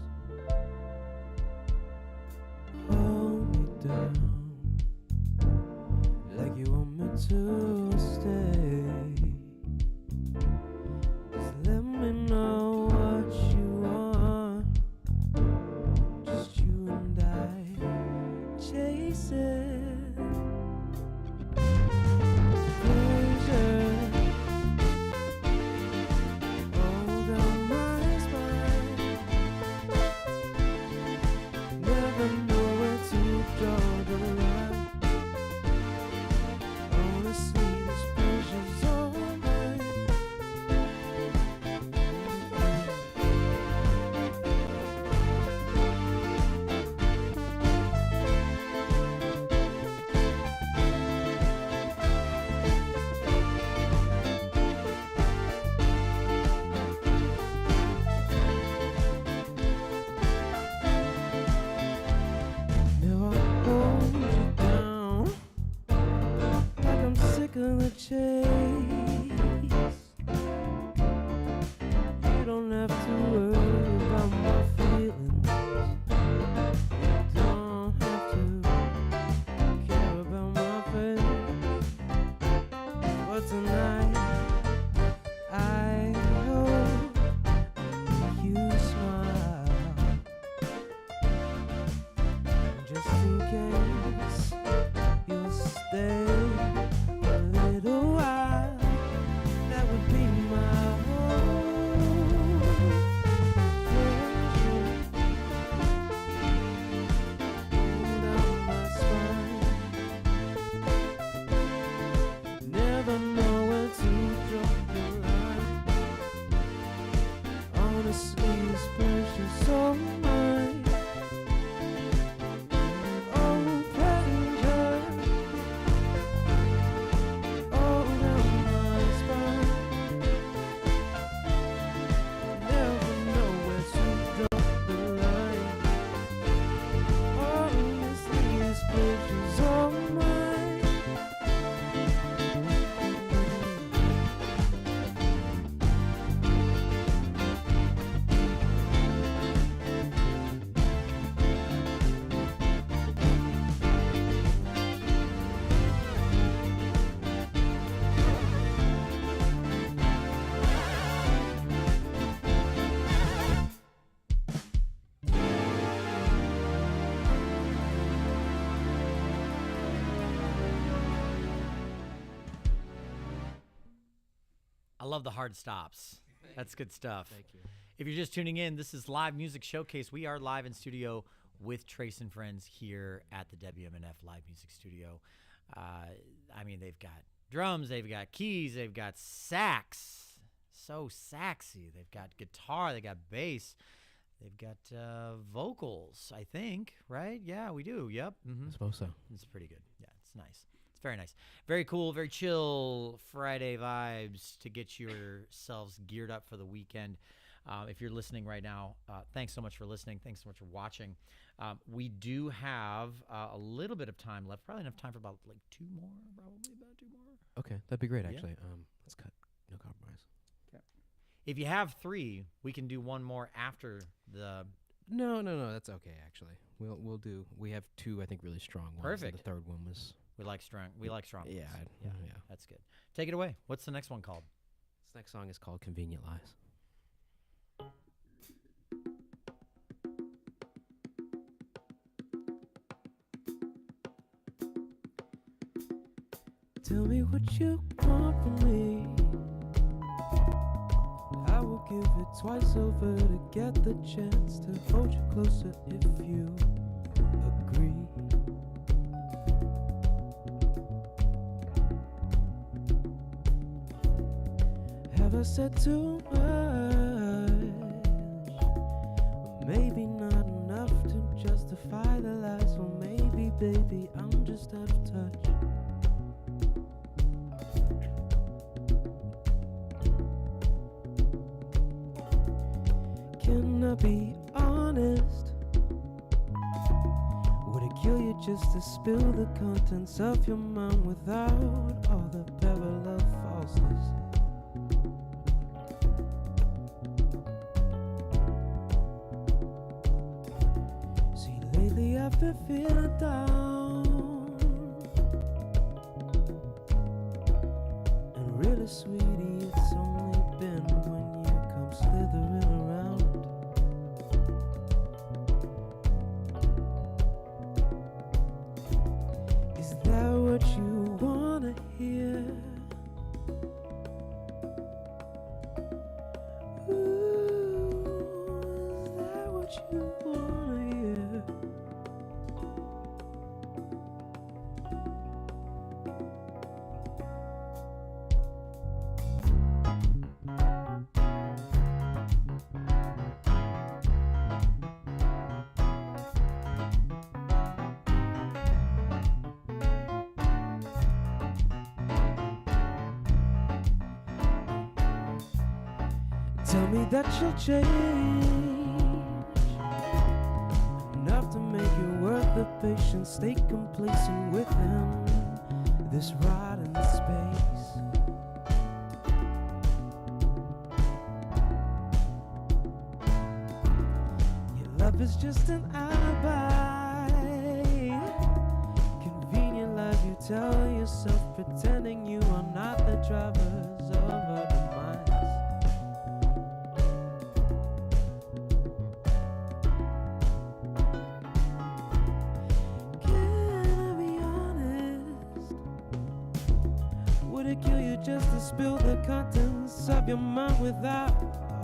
Hold me down like you want me to stay. Just let me know what you want. Just you and I chase it. Pleasure. Hold down my spine. Never know where to draw the line. Honestly, this pleasure's all mine. Now I hold you down like I'm sick of the chase. You don't have to worry about my feelings. You don't have to care about my face. But tonight I hope you smile. Just in case you'll stay a little while, that would be my whole pleasure. Hold down my spine. Never know where to draw the line. Honestly, this pleasure's all mine. Oh, pleasure. All down my spine. Never know where to draw the line. Honestly, this pleasure's all mine. I love the hard stops. That's good stuff. Thank you. If you're just tuning in, this is Live Music Showcase. We are live in studio with Trace and Friends here at the WMNF Live Music Studio. I mean, they've got drums, they've got keys, they've got sax. So saxy. They've got guitar, they got bass. They've got vocals, I think, right? Yeah, we do. Yep. I suppose so. It's pretty good. Yeah, it's nice. It's very nice. Very cool, very chill Friday vibes to get yourselves geared up for the weekend. If you're listening right now, thanks so much for listening. Thanks so much for watching. We do have a little bit of time left, probably enough time for about like two more. Okay, that'd be great, Yeah. actually. Let's cut. No compromise. If you have three, we can do one more after the. No, that's okay, actually. We'll do. We have two, I think, really strong ones. Perfect. And the third one was. We like strong. We like strong. Yeah, ones. yeah. That's good. Take it away. What's the next one called? This next song is called "Convenient Lies." Tell me what you want from me. I will give it twice over to get the chance to hold you closer if you agree. Have I said too much? Maybe not enough to justify the lies. Or maybe, baby, I'm just out of touch. Can I be honest? Would it kill you just to spill the contents of your mind without all the parallel falseness? See, lately I've been feeling down, and really, sweetie, it's only been when you come slithering around. Is that what you wanna hear? Ooh, is that what you wanna hear? Tell me that you'll change enough to make it worth the patience. Stay complacent with him, this ride in space. Your love is just an alibi, convenient life you tell yourself, pretending you are not the drivers of our demise. Would it kill you just to spill the contents of your mind without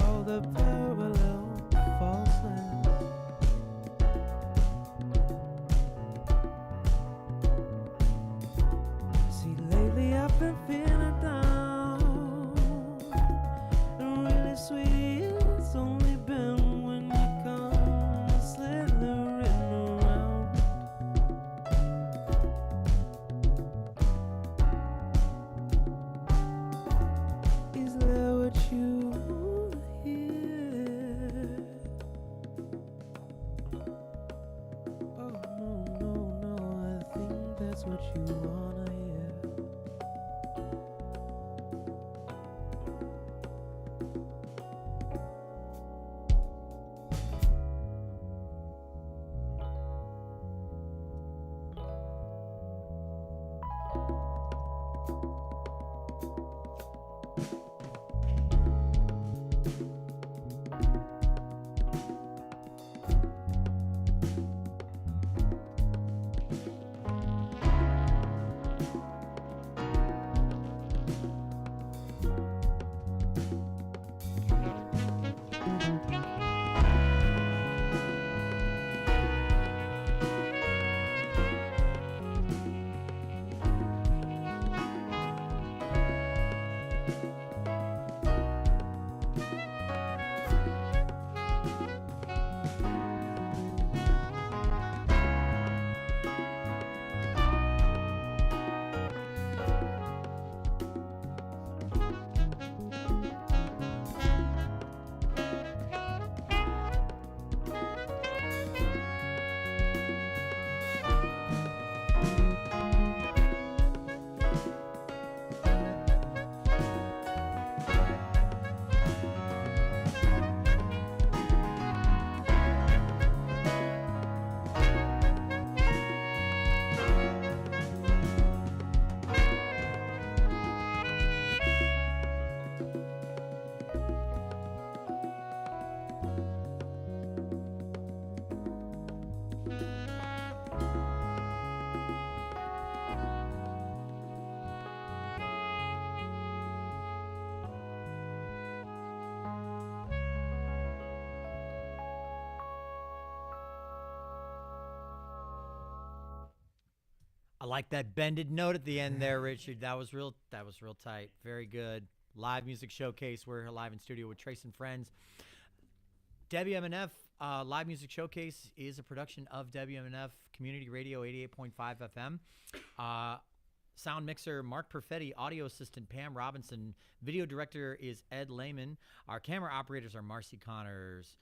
all the parallel falseness? See, lately I've been feeling down, and really, sweetie, it's only been when you come slithering around. Is that what you wanna hear? Oh no, I think that's what you wanna hear. I like that bended note at the end there, Richard. That was real tight. Very good. Live music showcase. We're live in studio with Trace and Friends. WMNF Live Music Showcase is a production of WMNF Community Radio 88.5 FM. Sound mixer Mark Perfetti, audio assistant Pam Robinson, video director is Ed Lehman. Our camera operators are Marcy Connors,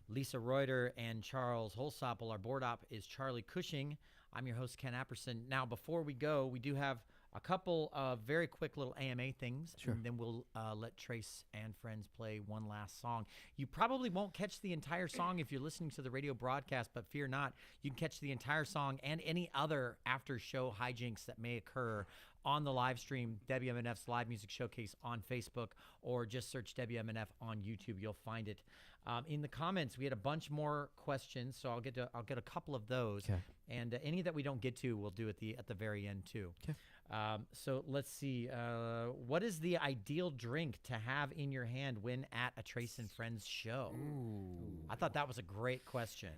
Lisa Reuter, and Charles Holsopple. Our board op is Charlie Cushing. I'm your host, Ken Apperson. Now, before we go, we do have a couple of very quick little AMA things, and then we'll let Trace and Friends play one last song. You probably won't catch the entire song if you're listening to the radio broadcast, but fear not. You can catch the entire song and any other after-show hijinks that may occur on the live stream, WMNF's Live Music Showcase on Facebook, or just search WMNF on YouTube. You'll find it. In the comments, we had a bunch more questions, so I'll get a couple of those, and any that we don't get to, we'll do at the very end too. So let's see. What is the ideal drink to have in your hand when at a Trace and Friends show? I thought that was a great question.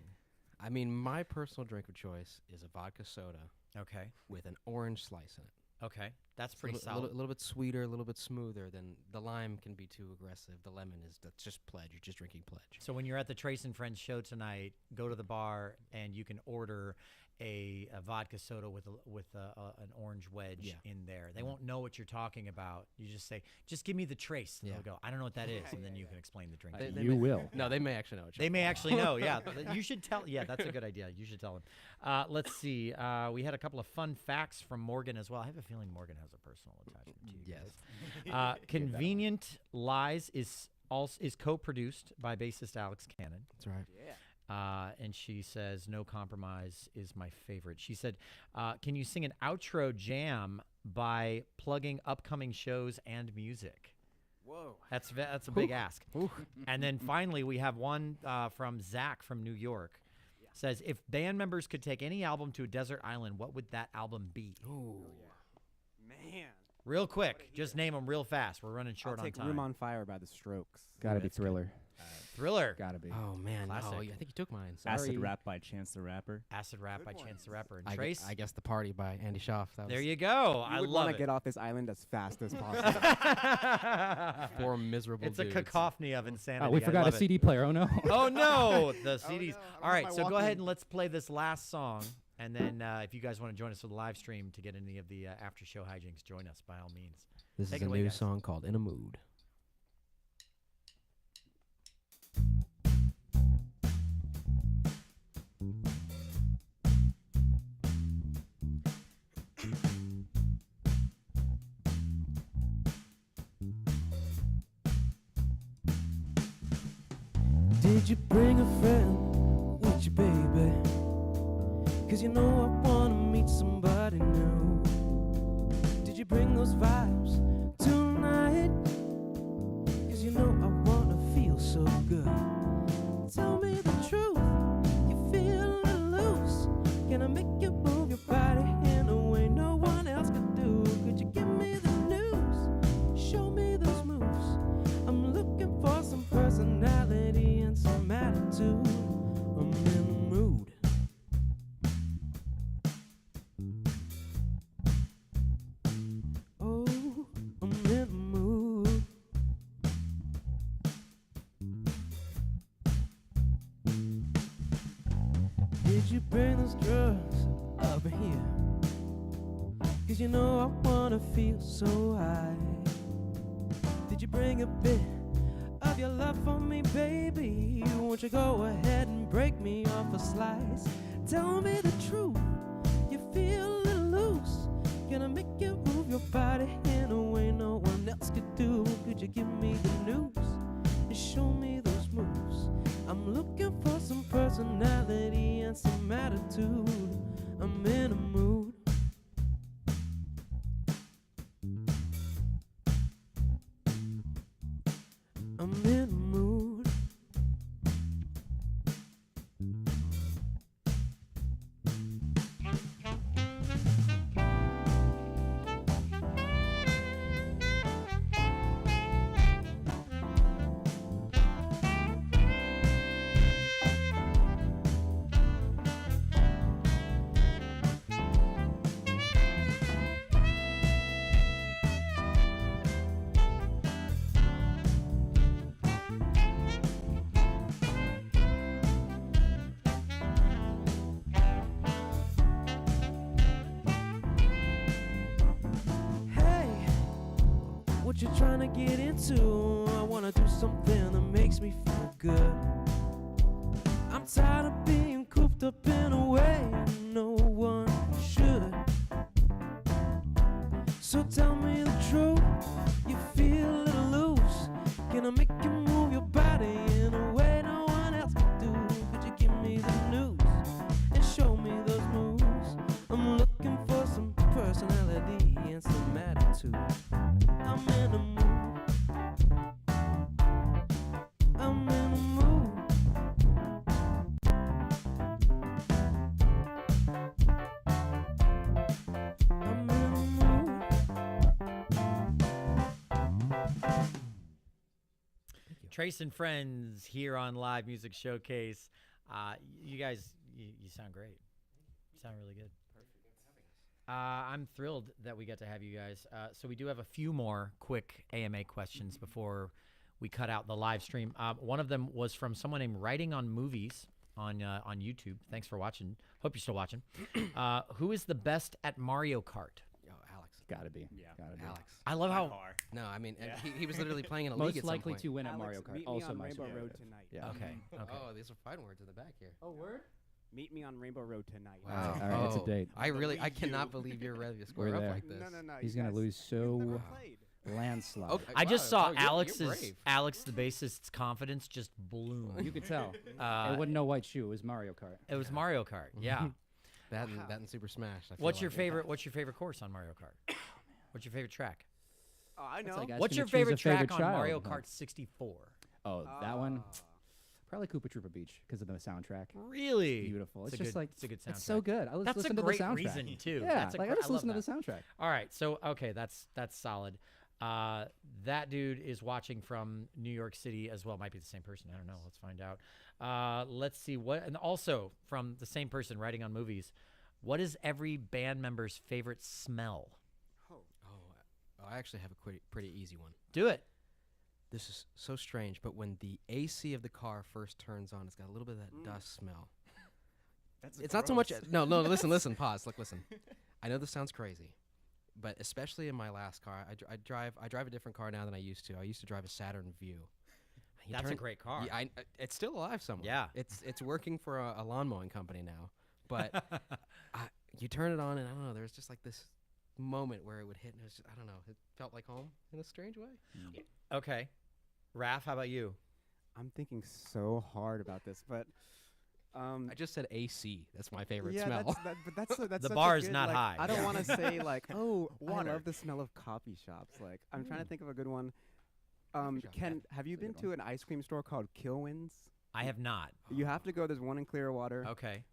I mean, my personal drink of choice is a vodka soda. Okay. With an orange slice in it. Okay, that's pretty A solid. little bit sweeter, a little bit smoother than the lime can be too aggressive. The lemon that's just pledge. You're just drinking pledge. So when you're at the Trace and Friends show tonight, go to the bar and you can order a vodka soda with an orange wedge in there. They won't know what you're talking about. You just say, "Just give me the Trace." And they'll go, "I don't know what that is," and then you can explain the drink. You will. No, they may actually know. They may actually know. Yeah, you should tell. Yeah, that's a good idea. You should tell them. Let's see. We had a couple of fun facts from Morgan as well. I have a feeling Morgan has a personal attachment to you. Yes. Convenient Lies is co-produced by bassist Alex Cannon. That's right. Yeah. And she says, "No Compromise is my favorite." She said, "Can you sing an outro jam by plugging upcoming shows and music?" Whoa. That's a big ask. And then finally, we have one from Zach from New York. Says, "If band members could take any album to a desert island, what would that album be?" Man. Real quick, just name them real fast. We're running short I'll on take time. Room on Fire by the Strokes. Gotta be that's good. Thriller. Thriller. Gotta be. Oh man, Classic. no, I think you took mine. Acid Sorry. Rap by Chance the Rapper. Acid Rap Good by one. Chance the Rapper. And I, Trace. I guess The Party by Andy Schaaf. That There was you go. I would love want it. to get off this island as fast as possible. four miserable It's a dudes. cacophony of insanity. Oh, we I forgot a love it. CD player. Oh no. Oh no, the CDs. no, I don't All right, have so my go ahead Walkman. and let's play this last song, and then if you guys want to join us for the live stream to get any of the after show hijinks, join us by all means. This Take is it a away, new guys. song called In a Mood. Did you bring a friend with you, baby? 'Cause you know I wanna meet somebody new. Did you bring those vibes tonight? 'Cause you know I wanna feel so good. Tell me the truth, you feeling loose? Can I make you move your body in a way no one else could do? Could you give me the news? Show me those moves. I'm looking for some personality and some attitude. I'm in the mood. Oh, I'm in the mood. Did you bring those drugs over here? 'Cause you know I wanna feel so high. Did you bring a bit of your love for me, baby? Won't you go ahead and break me off a slice? Tell me the truth, you feel a little loose. Can I make you move your body in a way no one else could do? Could you give me the news and show me those moves? I'm looking for some personality and some attitude. I'm in a mood. I'm in a mood. what you're trying to get into. I wanna do something that makes me feel good. I'm tired of being cooped up in a way no one should. So tell me the truth, you feel a little loose. Can I make you move your body in a way no one else can do? Could you give me the news and show me those moves? I'm looking for some personality and some attitude. I'm in a mood. I'm in a mood. I'm in a mood. Trace and Friends here on Live Music Showcase. You guys, you sound great. You sound really good. I'm thrilled that we get to have you guys. So we do have a few more quick AMA questions before we cut out the live stream. One of them was from someone named Writing on Movies on YouTube. Thanks for watching. Hope you're still watching. Who is the best at Mario Kart? Yo, Alex. Gotta be. Yeah. Gotta be. Alex. I love how. No, I mean, and Yeah. he was literally playing in a league Most at some likely point. to win at Alex, Mario Kart. meet me Also on my Rainbow Road superlative. tonight. Yeah. Okay. Okay. Oh, these are fighting words in the back here. Oh, word. Meet me on Rainbow Road tonight. Wow. All right, it's a date. I cannot believe you're ready to square We're up there. like this. No. He's you gonna guys- lose we've never so played. landslide. Okay, I just wow, saw wow, you're Alex's brave. the bassist's confidence just bloom. You could tell. Uh, It wasn't no white shoe. It was Mario Kart. It was Mario Kart. Yeah. That and Super Smash. I feel What's your like. favorite? What's your favorite course on Mario Kart? What's your favorite track? Oh, I That's know. like What's asking your to choose favorite a track on child, Mario huh? Kart 64? Oh, that one. Ah. Probably Koopa Troopa Beach because of the soundtrack. Really? Beautiful. It's a just good, like it's a good soundtrack. it's so good. I That's a listen to great the soundtrack. reason too. Yeah, That's a like gr- I just love listen to that. the soundtrack. All right, so okay, that's solid. That dude is watching from New York City as well. Might be the same person. I don't know. Let's find out. Let's see what, and also from the same person writing on movies. What is every band member's favorite smell? Oh, I actually have a pretty easy one. Do it. This is so strange, but when the AC of the car first turns on, it's got a little bit of that dust smell. That's It's not so much. No, listen, pause. Look, listen. I know this sounds crazy, but especially in my last car, I drive a different car now than I used to. I used to drive a Saturn Vue. You That's a turn- great car. Yeah, it's still alive somewhere. Yeah. It's working for a lawn mowing company now. But you turn it on, and I don't know. There's just like this moment where it would hit, and it was just, I don't know. It felt like home in a strange way. Okay. Raph, how about you? I'm thinking so hard about this, but I just said AC. That's my favorite yeah, smell. but that's The such a bar is good, not like, high. I don't Yeah. want to say like, oh, I Water. love the smell of coffee shops. Like, I'm trying to think of a good one. Coffee shop, yeah. Have you That's a been good to an ice cream store called Kilwins? I have not. You have to go. There's one in Clearwater. Okay.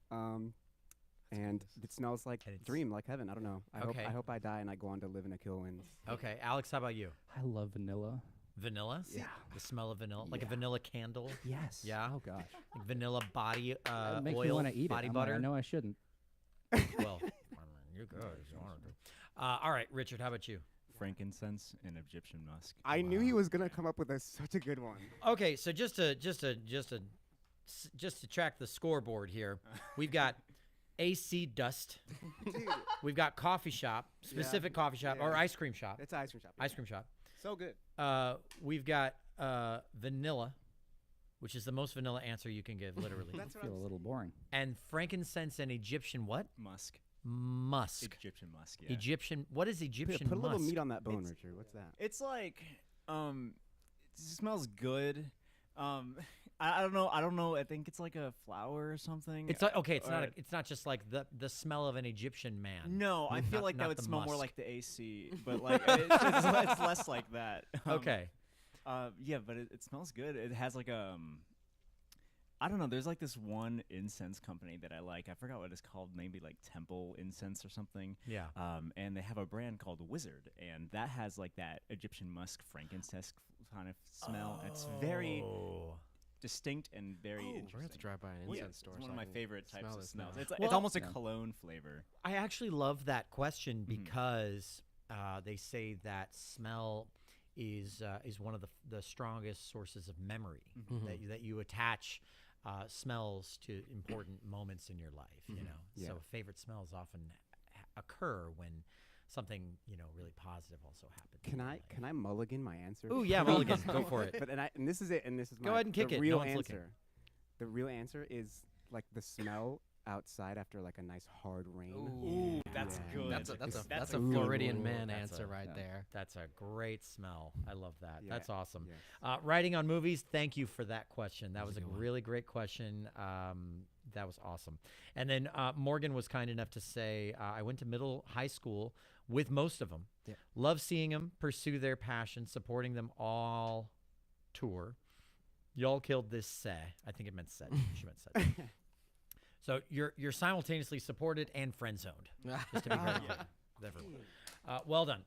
And it smells like And it's- dream, like heaven. I don't know. Okay. I hope I die and I go on to live in a Kilwins. Okay. Alex, how about you? I love vanilla. Vanilla? Yeah. The smell of vanilla, like a Yeah. vanilla candle, Yes. Yeah? Oh gosh. like vanilla body That makes me oil, want to eat body it. I'm like, butter. I know I shouldn't. Well, I mean, you could if you wanted to. All right, Richard, how about you? frankincense and Egyptian musk. I knew he was gonna come up with such a good one. Okay, so just to track the scoreboard here, we've got AC Dust, we've got coffee shop, specific coffee shop or Yeah. ice cream shop, It's ice cream shop. ice cream shop. So good. We've got vanilla, which is the most vanilla answer you can give, literally, That's what Feel I'm a little boring. and frankincense and Egyptian what? Musk. Musk. Egyptian musk. Yeah. Egyptian. What is Egyptian Put a little musk? meat on that bone, It's- Richard. What's that? It's like, it smells good. I don't know. I don't know. I think it's like a flower or something. It's like, okay. It's not. Or- It's not just like the smell of an Egyptian man. No, I feel Not- like not that would the smell more musk. like the AC, but like it's less like that. Okay. Yeah, but it smells good. It has like I don't know. There's like this one incense company that I like. I forgot what it's called. Maybe like Temple Incense or something. Yeah. And they have a brand called Wizard, and that has like that Egyptian musk frankincense kind of smell. And it's very Oh. distinct and very We're interesting. gonna have to drive by an Well, yeah, incense store. it's one so of I my can favorite types smell of this smells. now. It's Well- almost a Yeah. cologne flavor. I actually love that question Mhm. because they say that smell is one of the strongest sources of memory Mhm. that you attach smells to important moments in your life. You know, Yeah. so favorite smells often occur when something really positive also happened. Can I mulligan my answer? Ooh, yeah, mulligan. Go for it. But and this is it, and this is Go ahead and kick the it. real No one's looking. answer. The real answer is like the smell outside after like a nice hard rain. Ooh, that's Yeah. good. That's a good Floridian one. man That's answer a- right yeah. there. That's a great smell. I love that. Yeah, That's awesome. yes. Writing on movies, thank you for that question. That was a a good one. really great question. That was awesome. And then Morgan was kind enough to say, I went to high school with most of them. Yeah. Love seeing them pursue their passion, supporting them all tour. Y'all killed this say. I think it meant said. She meant said. So you're simultaneously supported and friend zoned. Just to be very clear with everyone. Well done.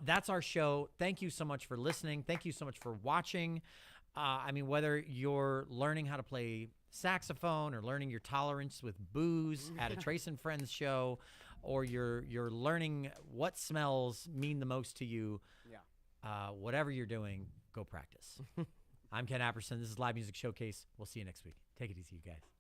That's our show. Thank you so much for listening. Thank you so much for watching. I mean, whether you're learning how to play saxophone or learning your tolerance with booze at a Trace and Friends show, or you're learning what smells mean the most to you, whatever you're doing, go practice. I'm Ken Apperson. This is Live Music Showcase. We'll see you next week. Take it easy, you guys.